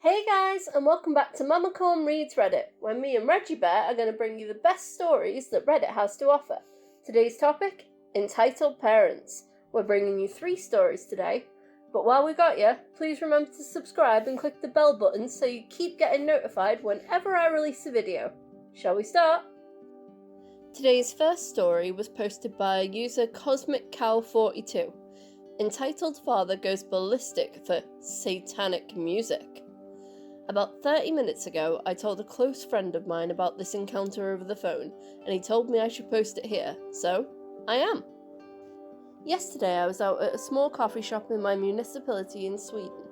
Hey guys, and welcome back to Mamacorn Reads Reddit, where me and Reggie Bear are going to bring you the best stories that Reddit has to offer. Today's topic, entitled Parents. We're bringing you 3 stories today, but while we got you, please remember to subscribe and click the bell button so you keep getting notified whenever I release a video. Shall we start? Today's first story was posted by user CosmicCow42, entitled Father Goes Ballistic for Satanic Music. About 30 minutes ago, I told a close friend of mine about this encounter over the phone, and he told me I should post it here, so I am. Yesterday I was out at a small coffee shop in my municipality in Sweden.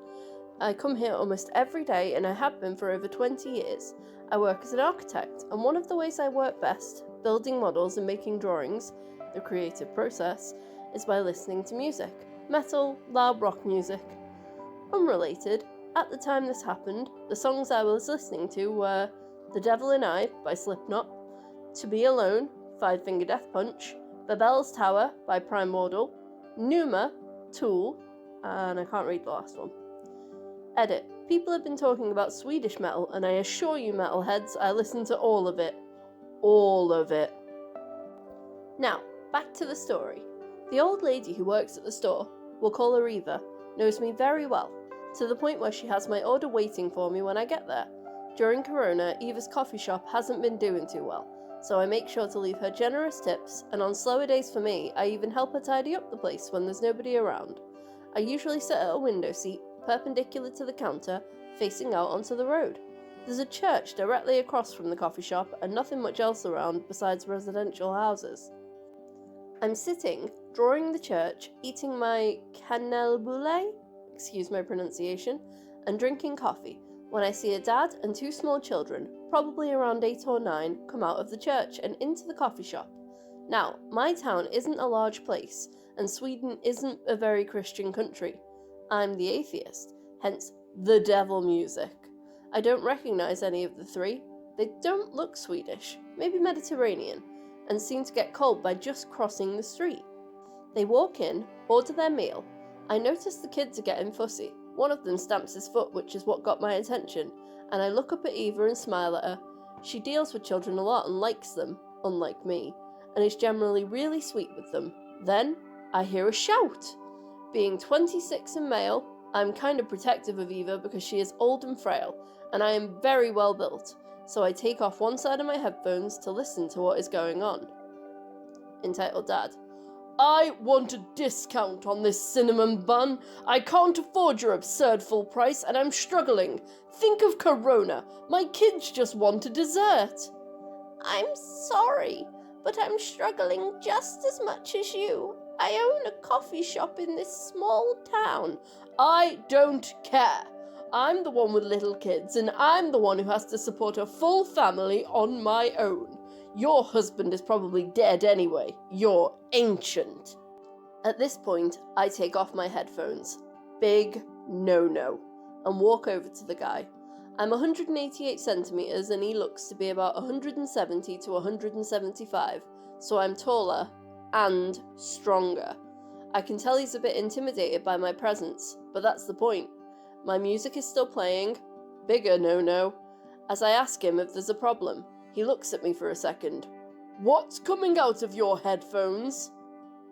I come here almost every day, and I have been for over 20 years. I work as an architect, and one of the ways I work best, building models and making drawings, the creative process, is by listening to music. Metal, loud rock music. Unrelated, at the time this happened, the songs I was listening to were The Devil and I by Slipknot, To Be Alone, Five Finger Death Punch, Babel's Tower by Primordial, Numa, Tool, and I can't read the last one. Edit. People have been talking about Swedish metal, and I assure you metalheads, I listen to all of it. All of it. Now, back to the story. The old lady who works at the store, we'll call her Eva, knows me very well, to the point where she has my order waiting for me when I get there. During Corona, Eva's coffee shop hasn't been doing too well, so I make sure to leave her generous tips, and on slower days for me, I even help her tidy up the place when there's nobody around. I usually sit at a window seat, perpendicular to the counter, facing out onto the road. There's a church directly across from the coffee shop, and nothing much else around besides residential houses. I'm sitting, drawing the church, eating my cannelleboule, excuse my pronunciation, and drinking coffee, when I see a dad and 2 small children, probably around 8 or 9, come out of the church and into the coffee shop. Now, my town isn't a large place, and Sweden isn't a very Christian country. I'm the atheist, hence the devil music. I don't recognise any of the 3. They don't look Swedish, maybe Mediterranean, and seem to get cold by just crossing the street. They walk in, order their meal. I notice the kids are getting fussy. One of them stamps his foot, which is what got my attention, and I look up at Eva and smile at her. She deals with children a lot and likes them, unlike me, and is generally really sweet with them. Then, I hear a shout. Being 26 and male, I'm kind of protective of Eva because she is old and frail, and I am very well built, so I take off one side of my headphones to listen to what is going on. Entitled Dad. I want a discount on this cinnamon bun. I can't afford your absurd full price, and I'm struggling. Think of Corona. My kids just want a dessert. I'm sorry, but I'm struggling just as much as you. I own a coffee shop in this small town. I don't care. I'm the one with little kids, and I'm the one who has to support a full family on my own. Your husband is probably dead anyway. You're ancient. At this point, I take off my headphones. Big no-no. And walk over to the guy. I'm 188 centimetres and he looks to be about 170 to 175, so I'm taller and stronger. I can tell he's a bit intimidated by my presence, but that's the point. My music is still playing. Bigger no-no. As I ask him if there's a problem. He looks at me for a second. What's coming out of your headphones?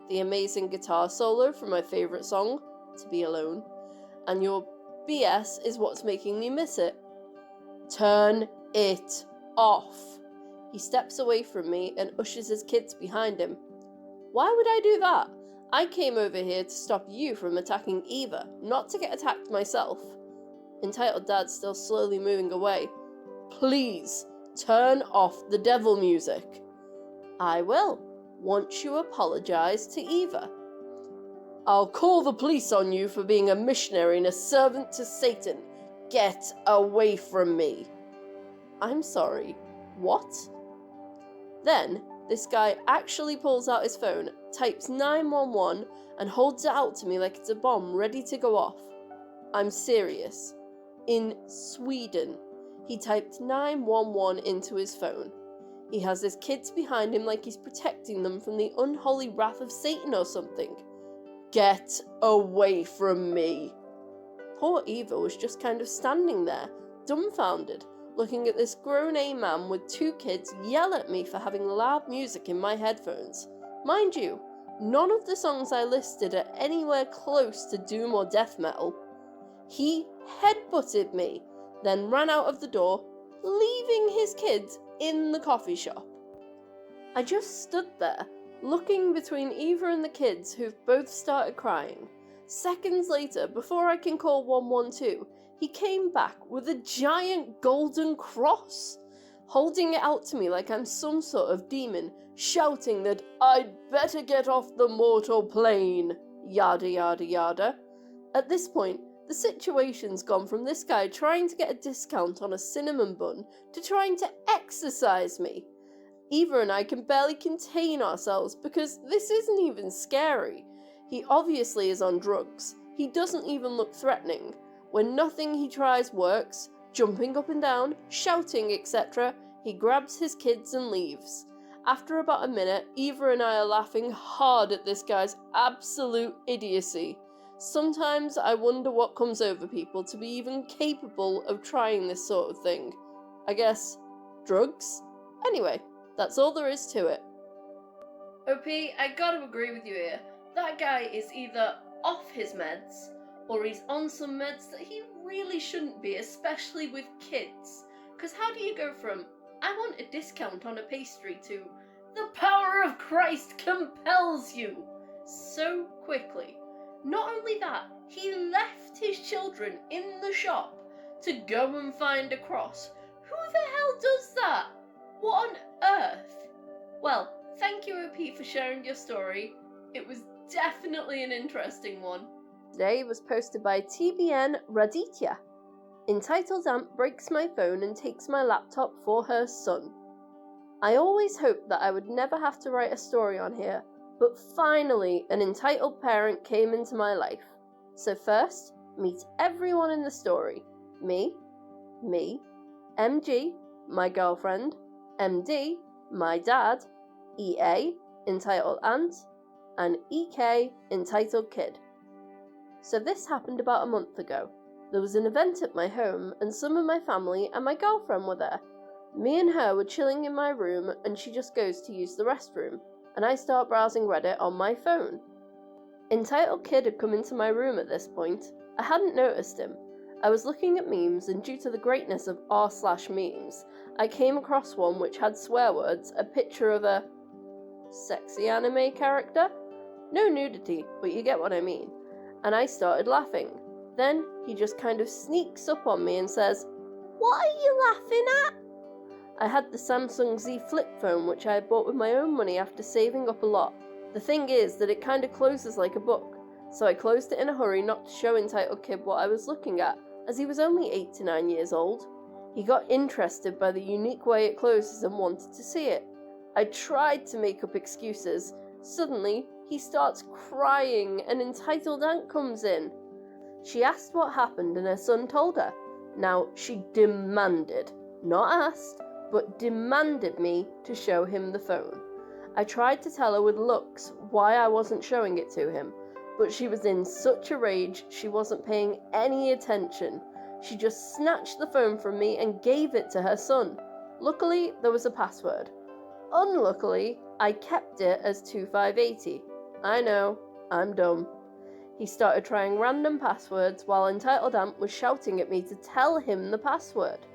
The amazing guitar solo from my favourite song, To Be Alone. And your BS is what's making me miss it. Turn it off. He steps away from me and ushers his kids behind him. Why would I do that? I came over here to stop you from attacking Eva, not to get attacked myself. Entitled Dad still slowly moving away. Please. Turn off the devil music. I will, once you apologise to Eva. I'll call the police on you for being a missionary and a servant to Satan. Get away from me. I'm sorry, what? Then, this guy actually pulls out his phone, types 911, and holds it out to me like it's a bomb ready to go off. I'm serious. In Sweden. He typed 911 into his phone. He has his kids behind him like he's protecting them from the unholy wrath of Satan or something. Get away from me. poor Eva was just kind of standing there, dumbfounded, looking at this grown-A man with 2 kids yell at me for having loud music in my headphones. Mind you, none of the songs I listed are anywhere close to doom or death metal. He headbutted me, then ran out of the door, leaving his kids in the coffee shop. I just stood there, looking between Eva and the kids, who've both started crying. Seconds later, before I can call 112, he came back with a giant golden cross, holding it out to me like I'm some sort of demon, shouting that I'd better get off the mortal plane, yada yada yada. At this point, the situation's gone from this guy trying to get a discount on a cinnamon bun to trying to exorcise me. Eva and I can barely contain ourselves because this isn't even scary. He obviously is on drugs. He doesn't even look threatening. When nothing he tries works, jumping up and down, shouting, etc., he grabs his kids and leaves. After about a minute, Eva and I are laughing hard at this guy's absolute idiocy. Sometimes I wonder what comes over people to be even capable of trying this sort of thing. I guess, drugs? Anyway, that's all there is to it. OP, I gotta agree with you here. That guy is either off his meds, or he's on some meds that he really shouldn't be, especially with kids. Because how do you go from, I want a discount on a pastry, to, the power of Christ compels you, so quickly? Not only that, he left his children in the shop to go and find a cross. Who the hell does that? What on earth? Well, thank you, OP, for sharing your story. It was definitely an interesting one. Today was posted by TBN Redddit, entitled Aunt breaks my phone and takes my laptop for her son. I always hoped that I would never have to write a story on here, but finally an entitled parent came into my life. So first, meet everyone in the story. Me, MG, my girlfriend, MD, my dad, EA, entitled Aunt, and EK, entitled Kid. So this happened about a month ago. There was an event at my home, and some of my family and my girlfriend were there. Me and her were chilling in my room, and she just goes to use the restroom, and I start browsing Reddit on my phone. Entitled Kid had come into my room at this point. I hadn't noticed him. I was looking at memes, and due to the greatness of r/memes, I came across one which had swear words, a picture of a sexy anime character? No nudity, but you get what I mean. And I started laughing. Then he just kind of sneaks up on me and says, "What are you laughing at?" I had the Samsung Z flip phone which I had bought with my own money after saving up a lot. The thing is that it kind of closes like a book, so I closed it in a hurry not to show entitled Kid what I was looking at, as he was only 8 to 9 years old. He got interested by the unique way it closes and wanted to see it. I tried to make up excuses. Suddenly, he starts crying and entitled Aunt comes in. She asked what happened and her son told her. Now, she demanded, not asked, but demanded me to show him the phone. I tried to tell her with looks why I wasn't showing it to him, but she was in such a rage she wasn't paying any attention. She just snatched the phone from me and gave it to her son. Luckily, there was a password. Unluckily, I kept it as 2580. I know, I'm dumb. He started trying random passwords while entitled Aunt was shouting at me to tell him the password.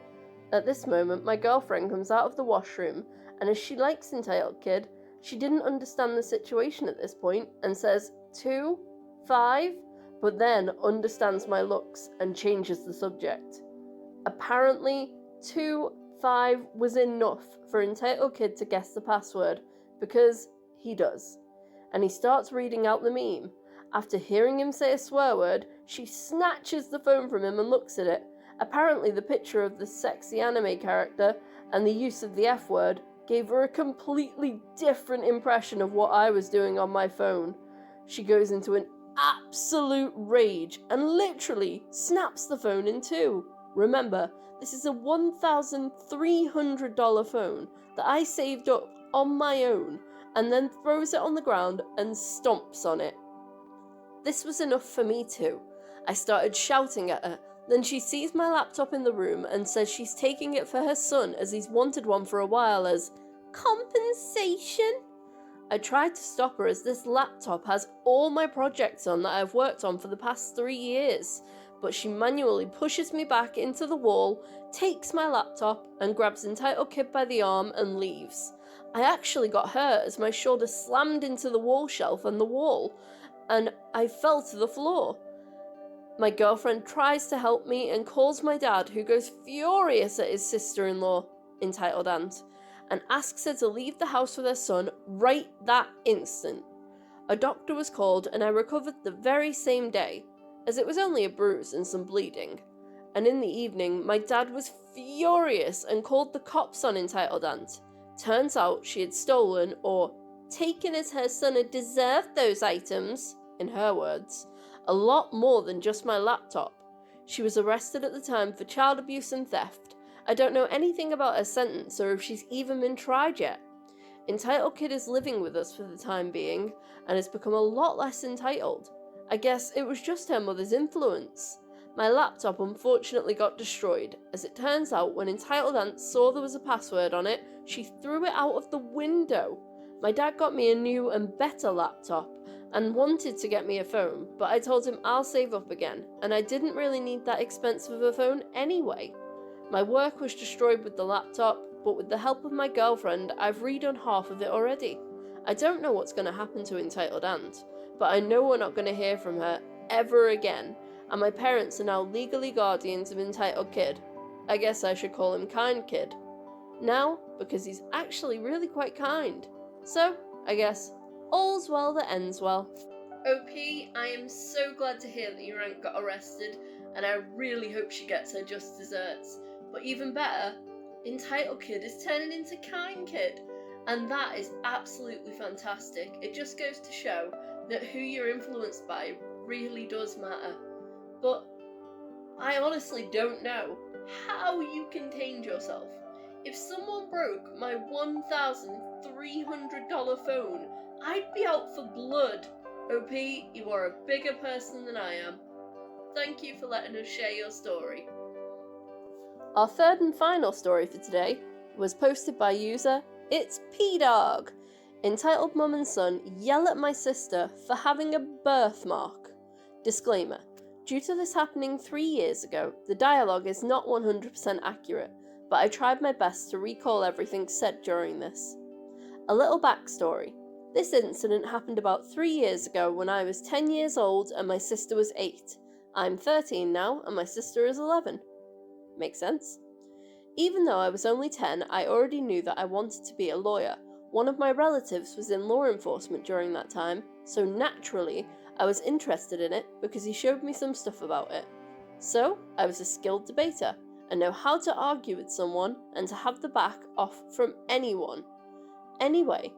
At this moment, my girlfriend comes out of the washroom, and as she likes entitled Kid, she didn't understand the situation at this point and says 2, 5, but then understands my looks and changes the subject. Apparently, 2, 5 was enough for entitled Kid to guess the password, because he does. And he starts reading out the meme. After hearing him say a swear word, she snatches the phone from him and looks at it. Apparently the picture of the sexy anime character and the use of the F word gave her a completely different impression of what I was doing on my phone. She goes into an absolute rage and literally snaps the phone in two. Remember, this is a $1,300 phone that I saved up on my own and then throws it on the ground and stomps on it. This was enough for me too. I started shouting at her. Then she sees my laptop in the room and says she's taking it for her son as he's wanted one for a while as compensation. I tried to stop her as this laptop has all my projects on that I've worked on for the past 3 years, but she manually pushes me back into the wall, takes my laptop and grabs entitled kid by the arm and leaves. I actually got hurt as my shoulder slammed into the wall shelf and the wall, and I fell to the floor. My girlfriend tries to help me and calls my dad, who goes furious at his sister-in-law, entitled aunt, and asks her to leave the house with her son right that instant. A doctor was called and I recovered the very same day, as it was only a bruise and some bleeding. And in the evening, my dad was furious and called the cops on entitled aunt. Turns out she had stolen, or taken as her son had deserved those items, in her words, a lot more than just my laptop. She was arrested at the time for child abuse and theft. I don't know anything about her sentence or if she's even been tried yet. Entitled kid is living with us for the time being and has become a lot less entitled. I guess it was just her mother's influence. My laptop unfortunately got destroyed. As it turns out, when entitled aunt saw there was a password on it, she threw it out of the window. My dad got me a new and better laptop and wanted to get me a phone, but I told him I'll save up again, and I didn't really need that expensive of a phone anyway. My work was destroyed with the laptop, but with the help of my girlfriend, I've redone half of it already. I don't know what's going to happen to entitled aunt, but I know we're not going to hear from her ever again, and my parents are now legally guardians of entitled kid. I guess I should call him kind kid. Now, because he's actually really quite kind. So, I guess, all's well that ends well. OP, I am so glad to hear that your aunt got arrested, and I really hope she gets her just desserts. But even better, entitled kid is turning into kind kid, and that is absolutely fantastic. It just goes to show that who you're influenced by really does matter. But I honestly don't know how you contained yourself. If someone broke my $1,300 phone, I'd be out for blood. OP, you are a bigger person than I am. Thank you for letting us share your story. Our third and final story for today was posted by user It's P-Dog, entitled Mum and Son Yell at My Sister for Having a Birthmark. Disclaimer: due to this happening 3 years ago, the dialogue is not 100% accurate, but I tried my best to recall everything said during this. A little backstory. This incident happened about 3 years ago when I was 10 years old and my sister was 8. I'm 13 now and my sister is 11. Makes sense? Even though I was only 10, I already knew that I wanted to be a lawyer. One of my relatives was in law enforcement during that time, so naturally I was interested in it because he showed me some stuff about it. So I was a skilled debater and know how to argue with someone and to have the back off from anyone. Anyway,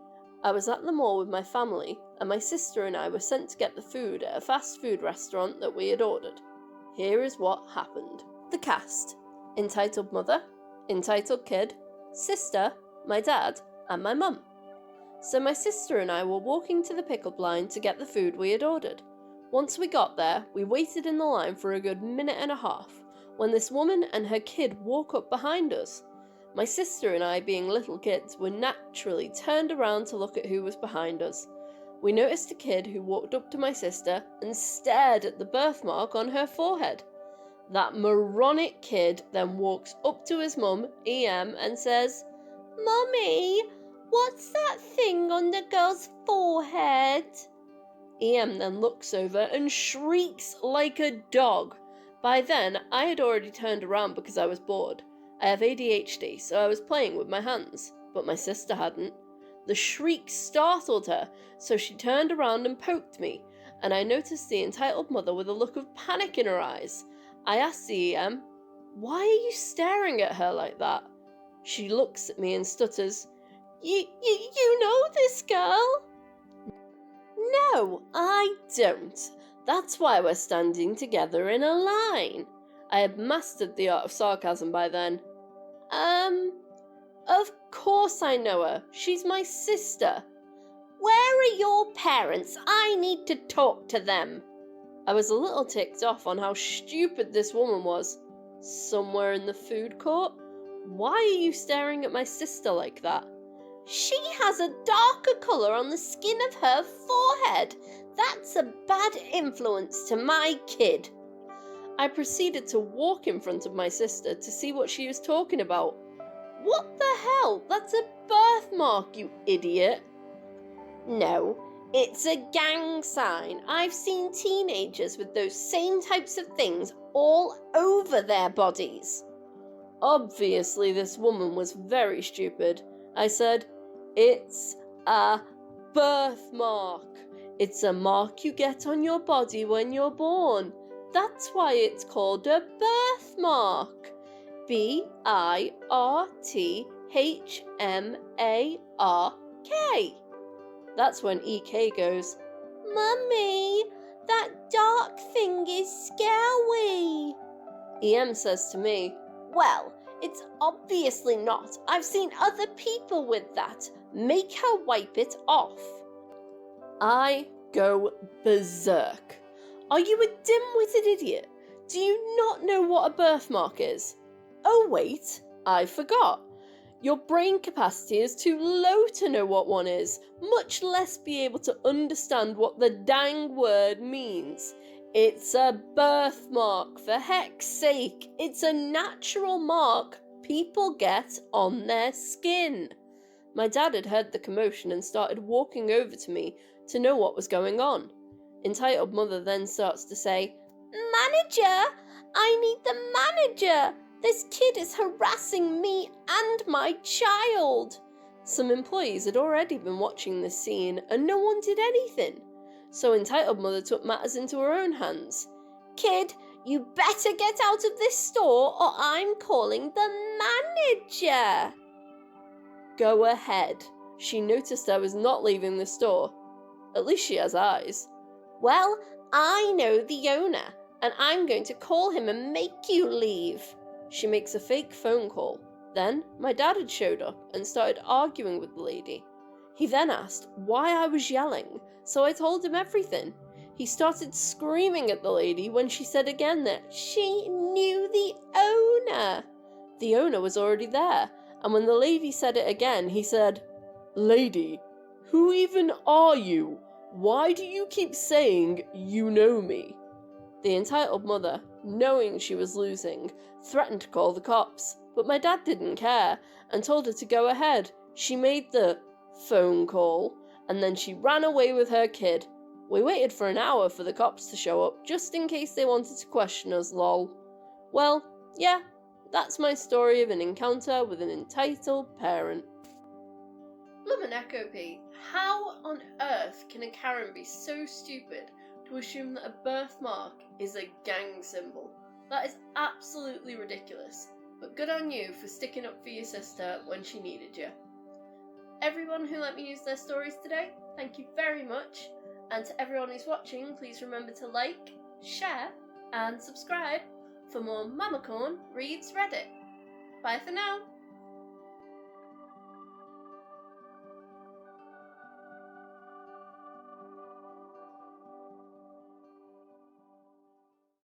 I was at the mall with my family and my sister and I were sent to get the food at a fast food restaurant that we had ordered. Here is what happened. The cast: entitled mother, entitled kid, sister, my dad, and my mum. So my sister and I were walking to the pickup line to get the food we had ordered. Once we got there, we waited in the line for a good minute and a half, when this woman and her kid walk up behind us. My sister and I, being little kids, were naturally turned around to look at who was behind us. We noticed a kid who walked up to my sister and stared at the birthmark on her forehead. That moronic kid then walks up to his mum, EM, and says, "Mummy, what's that thing on the girl's forehead?" EM then looks over and shrieks like a dog. By then, I had already turned around because I was bored. I have ADHD, so I was playing with my hands, but my sister hadn't. The shriek startled her, so she turned around and poked me, and I noticed the entitled mother with a look of panic in her eyes. I asked the EM, "Why are you staring at her like that?" She looks at me and stutters, You know this girl?" "No, I don't. That's why we're standing together in a line." I had mastered the art of sarcasm by then. Of course I know her. She's my sister." "Where are your parents? I need to talk to them." I was a little ticked off on how stupid this woman was. Somewhere in the food court? Why are you staring at my sister like that? She has a darker colour on the skin of her forehead. That's a bad influence to my kid. I proceeded to walk in front of my sister to see what she was talking about. What the hell? That's a birthmark, you idiot. No, it's a gang sign. I've seen teenagers with those same types of things all over their bodies. Obviously, this woman was very stupid. I said, it's a birthmark. It's a mark you get on your body when you're born. That's why it's called a birthmark. BIRTHMARK. That's when EK goes, Mummy, that dark thing is scary. EM says to me, well, it's obviously not. I've seen other people with that. Make her wipe it off. I go berserk. Are you a dim-witted idiot? Do you not know what a birthmark is? Oh wait, I forgot. Your brain capacity is too low to know what one is, much less be able to understand what the dang word means. It's a birthmark, for heck's sake. It's a natural mark people get on their skin. My dad had heard the commotion and started walking over to me to know what was going on. Entitled mother then starts to say, Manager! I need the manager! This kid is harassing me and my child! Some employees had already been watching this scene and no one did anything. So entitled mother took matters into her own hands. Kid, you better get out of this store or I'm calling the manager! Go ahead. She noticed I was not leaving the store. At least she has eyes. Well, I know the owner, and I'm going to call him and make you leave. She makes a fake phone call. Then my dad had showed up and started arguing with the lady. He then asked why I was yelling, so I told him everything. He started screaming at the lady when she said again that she knew the owner. The owner was already there, and when the lady said it again, he said, Lady, who even are you? Why do you keep saying you know me? The entitled mother, knowing she was losing, threatened to call the cops, but my dad didn't care and told her to go ahead. She made the phone call and then she ran away with her kid. We waited for an hour for the cops to show up just in case they wanted to question us, lol. Well, yeah, that's my story of an encounter with an entitled parent. Mamacorn, how on earth can a Karen be so stupid to assume that a birthmark is a gang symbol? That is absolutely ridiculous, but good on you for sticking up for your sister when she needed you. Everyone who let me use their stories today, thank you very much, and to everyone who's watching, please remember to like, share, and subscribe for more Mamacorn Reads Reddit. Bye for now!